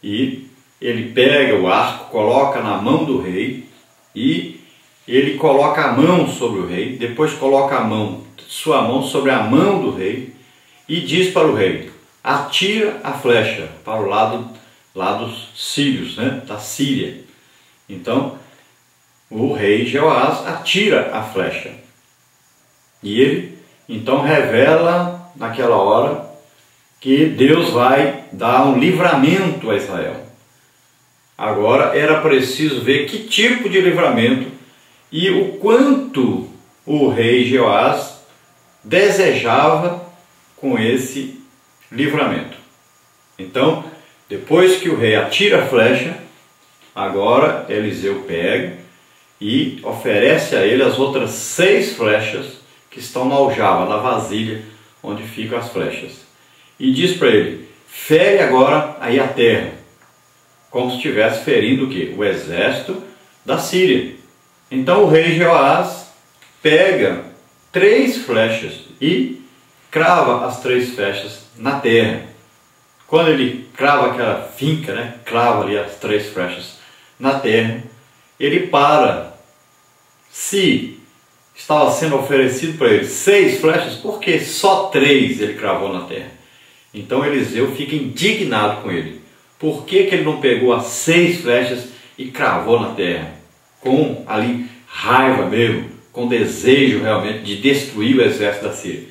E ele pega o arco, coloca na mão do rei e ele coloca a mão sobre o rei, depois coloca sua mão sobre a mão do rei e diz para o rei: atira a flecha para o lado sírios, né, da Síria. Então o rei Jeoás atira a flecha e ele então revela naquela hora que Deus vai dar um livramento a Israel. Agora era preciso ver que tipo de livramento e o quanto o rei Jeoás desejava com esse livramento. Então, depois que o rei atira a flecha, agora Eliseu pega e oferece a ele as outras 6 flechas que estão na aljava, na vasilha onde ficam as flechas. E diz para ele: fere agora aí a terra, como se estivesse ferindo o quê? O exército da Síria. Então o rei Jeoás pega 3 flechas e crava as 3 flechas na terra. Quando ele crava aquela finca, né, crava ali as 3 flechas na terra, ele para. Se estava sendo oferecido para ele 6 flechas, por que só 3 ele cravou na terra? Então Eliseu fica indignado com ele. Por que ele não pegou as 6 flechas e cravou na terra? Com ali raiva mesmo, com desejo realmente de destruir o exército da Síria.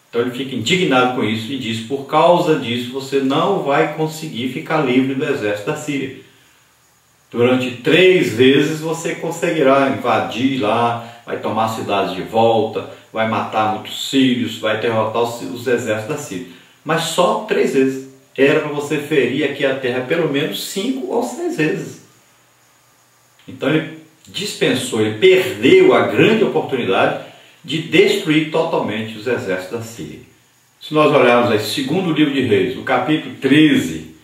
Então ele fica indignado com isso e diz: por causa disso você não vai conseguir ficar livre do exército da Síria. Durante 3 vezes você conseguirá invadir lá, vai tomar a cidade de volta, vai matar muitos sírios, vai derrotar os exércitos da Síria. Mas só 3 vezes. Era para você ferir aqui a terra pelo menos 5 ou 6 vezes. Então ele dispensou, ele perdeu a grande oportunidade de destruir totalmente os exércitos da Síria. Se nós olharmos aí, segundo livro de Reis, o capítulo 13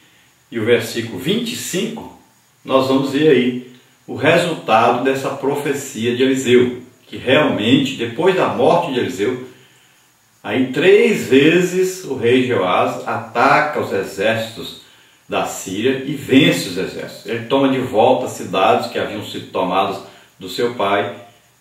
e o versículo 25, nós vamos ver aí o resultado dessa profecia de Eliseu, que realmente, depois da morte de Eliseu, aí 3 vezes o rei Jeoás ataca os exércitos da Síria e vence os exércitos. Ele toma de volta as cidades que haviam sido tomadas do seu pai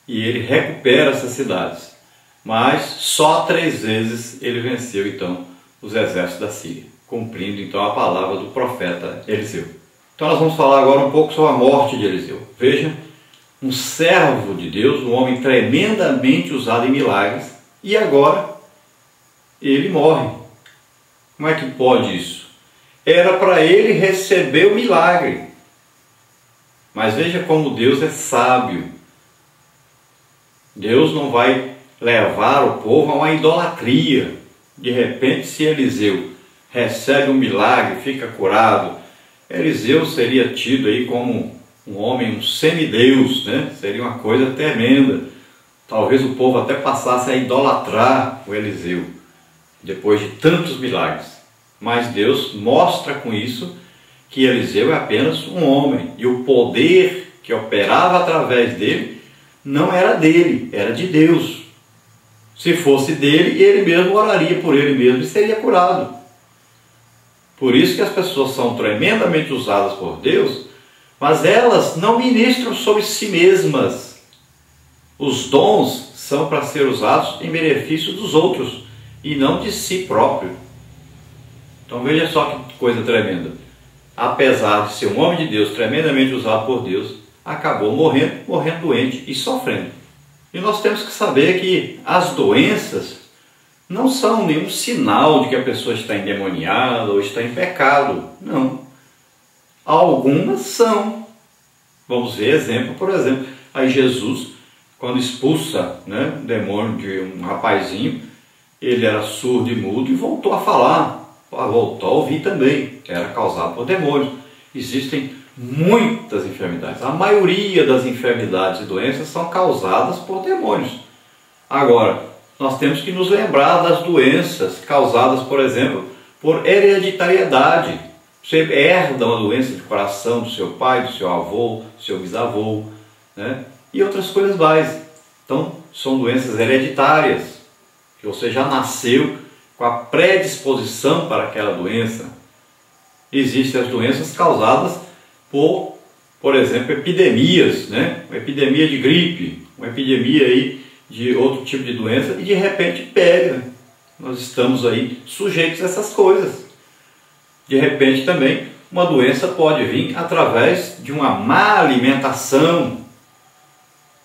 e ele recupera essas cidades. Mas só 3 vezes ele venceu então os exércitos da Síria, cumprindo então a palavra do profeta Eliseu. Então nós vamos falar agora um pouco sobre a morte de Eliseu. Veja, um servo de Deus, um homem tremendamente usado em milagres, e agora ele morre. Como é que pode isso? Era para ele receber o milagre. Mas veja como Deus é sábio. Deus não vai levar o povo a uma idolatria. De repente, se Eliseu recebe um milagre, fica curado, Eliseu seria tido aí como um homem, um semideus, né? Seria uma coisa tremenda. Talvez o povo até passasse a idolatrar o Eliseu, depois de tantos milagres. Mas Deus mostra com isso que Eliseu é apenas um homem, e o poder que operava através dele não era dele, era de Deus. Se fosse dele, ele mesmo oraria por ele mesmo e seria curado. Por isso que as pessoas são tremendamente usadas por Deus, mas elas não ministram sobre si mesmas. Os dons são para ser usados em benefício dos outros e não de si próprio. Então veja só que coisa tremenda. Apesar de ser um homem de Deus tremendamente usado por Deus, acabou morrendo doente e sofrendo. E nós temos que saber que as doenças não são nenhum sinal de que a pessoa está endemoniada ou está em pecado. Não. Algumas são. Vamos ver exemplo, por exemplo. Aí Jesus, quando expulsa, né, o demônio de um rapazinho, ele era surdo e mudo e voltou a falar, voltou a ouvir também. Era causado por demônios. Existem muitas enfermidades. A maioria das enfermidades e doenças são causadas por demônios. Agora, nós temos que nos lembrar das doenças causadas, por exemplo, por hereditariedade. Você herda uma doença de coração do seu pai, do seu avô, do seu bisavô, né? E outras coisas mais. Então, são doenças hereditárias, que você já nasceu com a predisposição para aquela doença. existem as doenças causadas por exemplo, epidemias, né? Uma epidemia de gripe, uma epidemia aí de outro tipo de doença e de repente pega. Nós estamos aí sujeitos a essas coisas. De repente também uma doença pode vir através de uma má alimentação.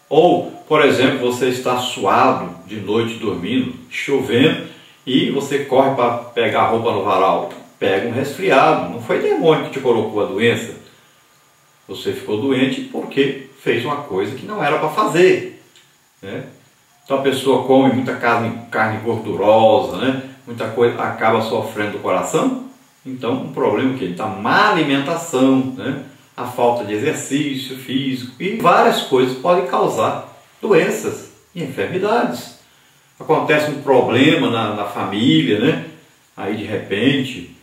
Ou, por exemplo, você está suado de noite dormindo, chovendo, e você corre para pegar a roupa no varal. Pega um resfriado. Não foi demônio que te colocou a doença. Você ficou doente porque fez uma coisa que não era para fazer, né? Então a pessoa come muita carne gordurosa, né? Muita coisa, acaba sofrendo do coração. Então um problema que da má alimentação, né? A falta de exercício físico e várias coisas podem causar doenças e enfermidades. Acontece um problema na família, né? Aí de repente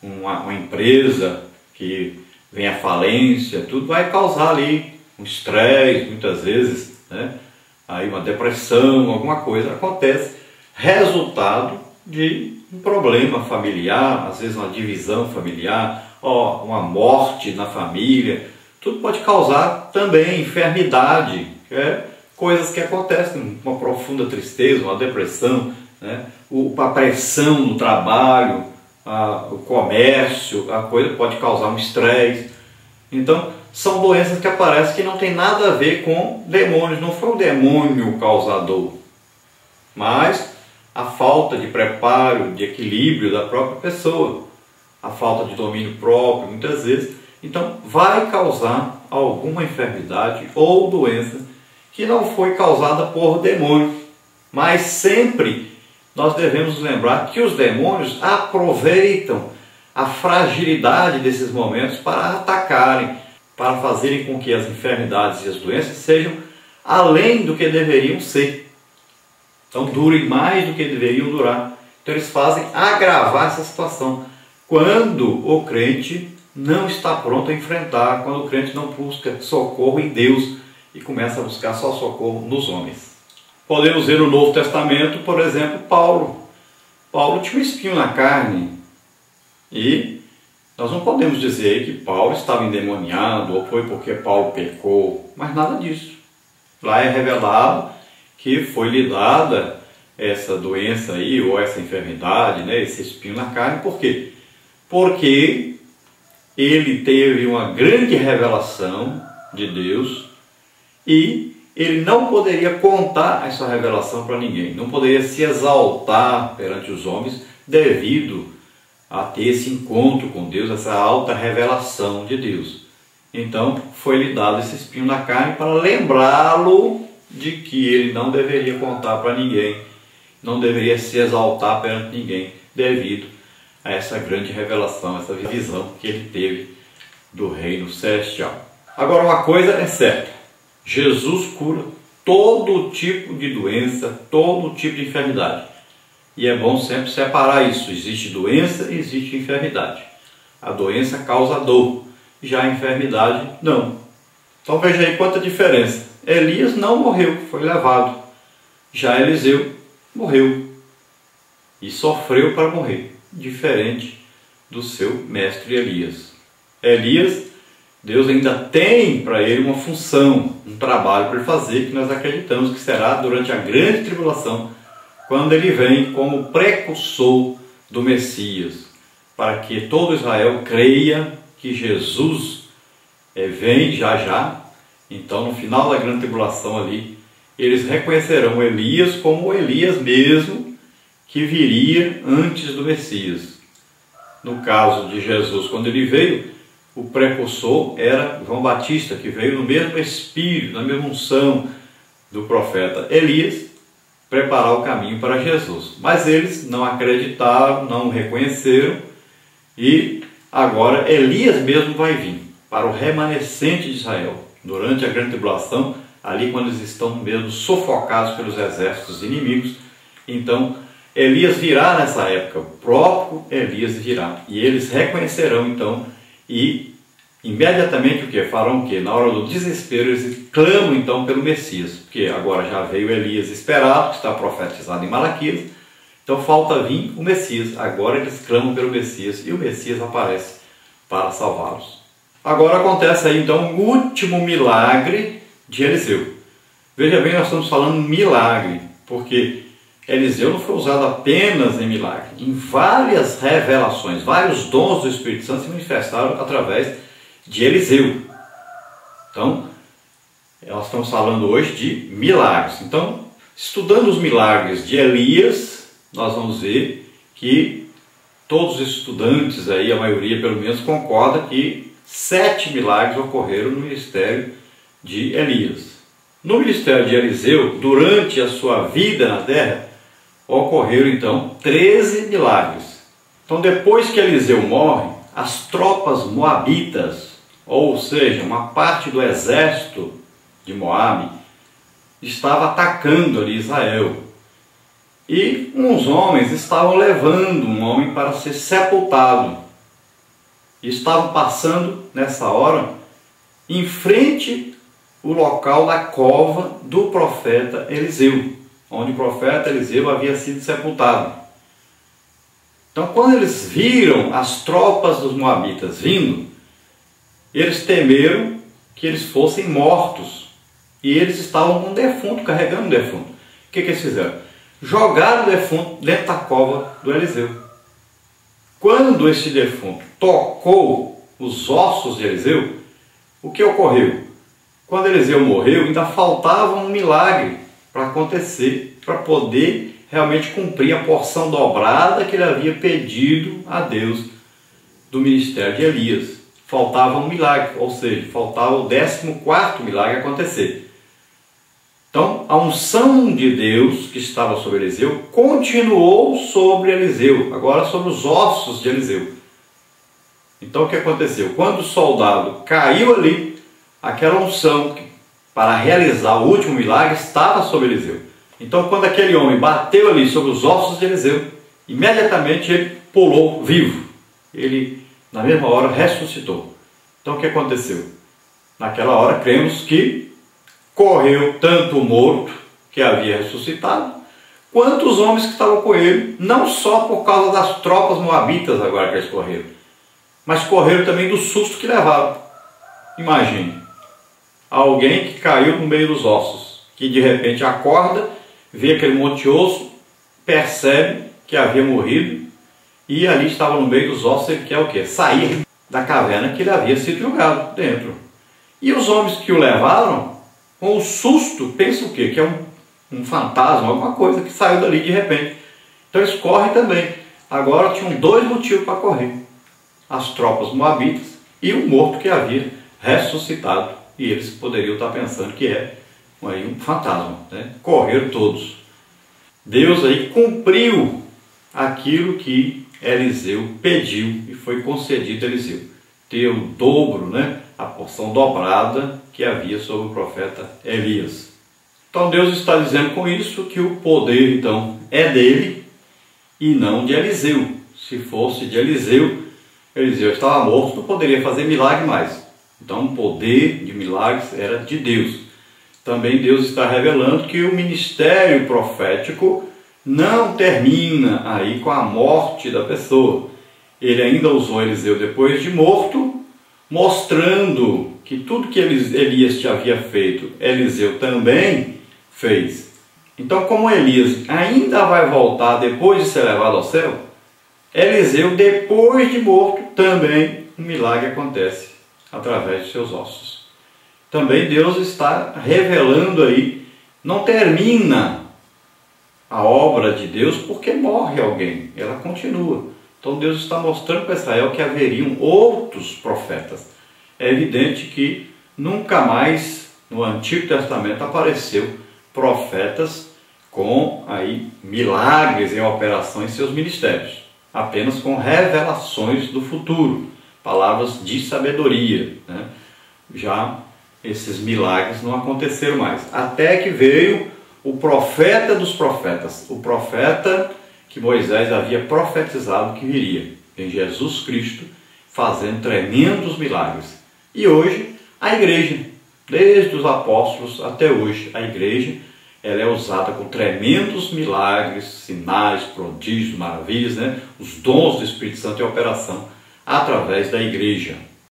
uma empresa que vem à falência, tudo vai causar ali um estresse, muitas vezes, né? Aí uma depressão, alguma coisa acontece, resultado de um problema familiar, às vezes uma divisão familiar, uma morte na família. Tudo pode causar também enfermidade, coisas que acontecem, uma profunda tristeza, uma depressão, né? A pressão no trabalho, o comércio, a coisa pode causar um estresse. Então, são doenças que aparecem que não tem nada a ver com demônios. Não foi o demônio causador, mas a falta de preparo, de equilíbrio da própria pessoa, a falta de domínio próprio, muitas vezes. Então, vai causar alguma enfermidade ou doença que não foi causada por demônio. Mas sempre nós devemos lembrar que os demônios aproveitam a fragilidade desses momentos para atacarem, para fazerem com que as enfermidades e as doenças sejam além do que deveriam ser. Então durem mais do que deveriam durar. Então eles fazem agravar essa situação quando o crente não está pronto a enfrentar, quando o crente não busca socorro em Deus e começa a buscar só socorro nos homens. Podemos ver no Novo Testamento, por exemplo, Paulo. Paulo tinha um espinho na carne e nós não podemos dizer que Paulo estava endemoniado ou foi porque Paulo pecou, mas nada disso. Lá é revelado que foi lhe dada essa doença aí, ou essa enfermidade, né, esse espinho na carne. Por quê? Porque ele teve uma grande revelação de Deus e ele não poderia contar essa revelação para ninguém, não poderia se exaltar perante os homens devido a ter esse encontro com Deus, essa alta revelação de Deus. Então foi-lhe dado esse espinho na carne para lembrá-lo de que ele não deveria contar para ninguém, não deveria se exaltar perante ninguém devido a essa grande revelação, essa visão que ele teve do reino celestial. Agora uma coisa é certa, Jesus cura todo tipo de doença, todo tipo de enfermidade. E é bom sempre separar isso. Existe doença e existe enfermidade. A doença causa dor, já a enfermidade não. Então veja aí quanta diferença. Elias não morreu, foi levado. Já Eliseu morreu e sofreu para morrer, diferente do seu mestre Elias. Elias, Deus ainda tem para ele uma função, um trabalho para ele fazer, que nós acreditamos que será durante a grande tribulação, quando ele vem como precursor do Messias, para que todo Israel creia que Jesus vem já. Então no final da grande tribulação ali, eles reconhecerão Elias como Elias mesmo, que viria antes do Messias. No caso de Jesus, quando ele veio, o precursor era João Batista, que veio no mesmo espírito, na mesma unção do profeta Elias, preparar o caminho para Jesus. Mas eles não acreditaram, não o reconheceram, e agora Elias mesmo vai vir para o remanescente de Israel, durante a grande tribulação, ali quando eles estão mesmo sufocados pelos exércitos inimigos. Então Elias virá nessa época, o próprio Elias virá, e eles reconhecerão então, e imediatamente o que? Farão o que? Na hora do desespero eles clamam então pelo Messias, porque agora já veio Elias esperado, que está profetizado em Malaquias, Então falta vir o Messias. Agora eles clamam pelo Messias e o Messias aparece para salvá-los. Agora acontece aí então o último milagre de Eliseu. Veja bem, nós estamos falando milagre, porque Eliseu não foi usado apenas em milagre. Em várias revelações, vários dons do Espírito Santo se manifestaram através de Eliseu. Então, nós estamos falando hoje de milagres. Então, estudando os milagres de Elias, nós vamos ver que todos os estudantes, aí, a maioria pelo menos, concorda que 7 milagres ocorreram no ministério de Elias. No ministério de Eliseu, durante a sua vida na terra, ocorreram então 13 milagres. Então, depois que Eliseu morre, as tropas moabitas, ou seja, uma parte do exército de Moabe, estava atacando ali Israel. E uns homens estavam levando um homem para ser sepultado. E estavam passando, nessa hora, em frente ao local da cova do profeta Eliseu, onde o profeta Eliseu havia sido sepultado. Então, quando eles viram as tropas dos moabitas vindo, eles temeram que eles fossem mortos. E eles estavam com um defunto, carregando um defunto. O que eles fizeram? Jogaram o defunto dentro da cova do Eliseu. Quando esse defunto tocou os ossos de Eliseu, o que ocorreu? Quando Eliseu morreu, ainda faltava um milagre para acontecer, para poder realmente cumprir a porção dobrada que ele havia pedido a Deus do ministério de Elias. Faltava um milagre, ou seja, faltava o 14º milagre acontecer. Então, a unção de Deus que estava sobre Eliseu continuou sobre Eliseu, agora sobre os ossos de Eliseu. Então, o que aconteceu? Quando o soldado caiu ali, aquela unção para realizar o último milagre estava sobre Eliseu. Então, quando aquele homem bateu ali sobre os ossos de Eliseu, imediatamente ele pulou vivo. Ele, na mesma hora, ressuscitou. Então, o que aconteceu? Naquela hora, cremos que correu tanto o morto, que havia ressuscitado, quanto os homens que estavam com ele, não só por causa das tropas moabitas agora que eles correram, mas correram também do susto que levaram. Imagine, alguém que caiu no meio dos ossos, que de repente acorda, vê aquele monte de osso, percebe que havia morrido, e ali estava no meio dos ossos, ele quer o quê? Sair da caverna que ele havia sido jogado dentro. E os homens que o levaram, com o susto, pensam o quê? Que é um fantasma, alguma coisa que saiu dali de repente. Então eles correm também. Agora tinham 2 motivos para correr. As tropas moabitas e o morto que havia ressuscitado. E eles poderiam estar pensando que é um fantasma, né? Correram todos. Deus aí cumpriu aquilo que Eliseu pediu e foi concedido a Eliseu. Ter o dobro, né? A porção dobrada que havia sobre o profeta Elias. Então Deus está dizendo com isso que o poder então é dele e não de Eliseu. Se fosse de Eliseu, Eliseu estava morto, não poderia fazer milagre mais. Então o poder de milagres era de Deus. Também Deus está revelando que o ministério profético não termina aí com a morte da pessoa. Ele ainda usou Eliseu depois de morto, mostrando que tudo que Elias já havia feito, Eliseu também fez. Então, como Elias ainda vai voltar depois de ser levado ao céu, Eliseu, depois de morto, também um milagre acontece através de seus ossos. Também Deus está revelando aí, não termina a obra de Deus porque morre alguém, ela continua. Então Deus está mostrando para Israel que haveriam outros profetas. É evidente que nunca mais no Antigo Testamento apareceu profetas com aí milagres em operação em seus ministérios, apenas com revelações do futuro, palavras de sabedoria, né? Já esses milagres não aconteceram mais, até que veio o profeta dos profetas, o profeta que Moisés havia profetizado que viria, em Jesus Cristo, fazendo tremendos milagres. E hoje, a igreja, desde os apóstolos até hoje, a igreja ela é usada com tremendos milagres, sinais, prodígios, maravilhas, né? Os dons do Espírito Santo em operação através da igreja.